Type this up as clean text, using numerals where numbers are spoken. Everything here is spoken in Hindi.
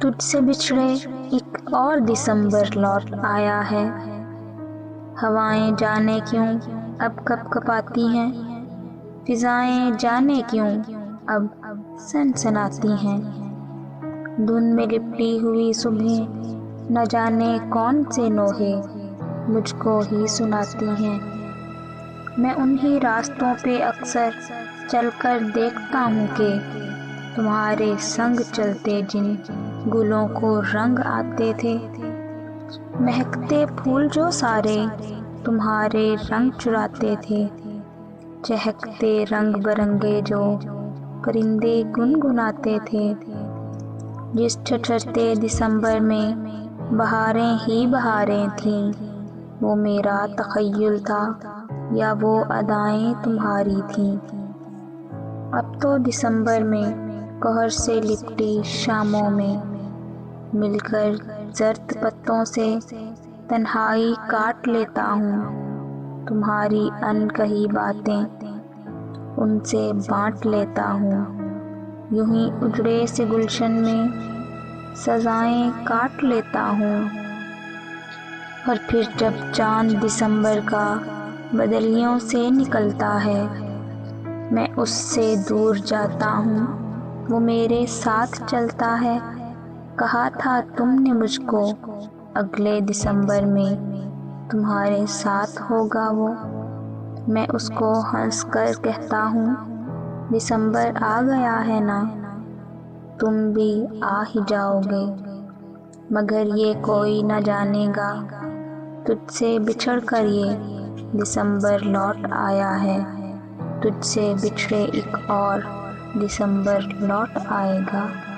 तुझसे बिछड़े एक और दिसंबर लौट आया है। हवाएं जाने क्यों अब कपकपाती हैं, फिजाएं जाने क्यों अब सनसनाती हैं। धुन में लिपटी हुई सुबह न जाने कौन से नोहे मुझको ही सुनाती हैं। मैं उन्हीं रास्तों पे अक्सर चलकर देखता हूँ कि तुम्हारे संग चलते जिन गुलों को रंग आते थे, महकते फूल जो सारे तुम्हारे रंग चुराते थे, चहकते रंग बरंगे जो परिंदे गुनगुनाते थे। जिस ठठरते दिसंबर में बहारें ही बहारें थीं, वो मेरा तख़य्युल था या वो अदाएं तुम्हारी थीं। अब तो दिसंबर में कहर से लिपटी शामों में मिलकर जर्द पत्तों से तन्हाई काट लेता हूँ। तुम्हारी अनकही बातें उनसे बांट लेता हूँ। यूं ही उजड़े से गुलशन में सजाएं काट लेता हूँ। और फिर जब चांद दिसंबर का बदलियों से निकलता है, मैं उससे दूर जाता हूँ, वो मेरे साथ चलता है। कहा था तुमने मुझको अगले दिसंबर में तुम्हारे साथ होगा वो। मैं उसको हंसकर कहता हूँ, दिसंबर आ गया है ना, तुम भी आ ही जाओगे। मगर ये कोई न जानेगा, तुझसे बिछड़ कर ये दिसंबर लौट आया है। तुझसे बिछड़े एक और दिसंबर लौट आएगा।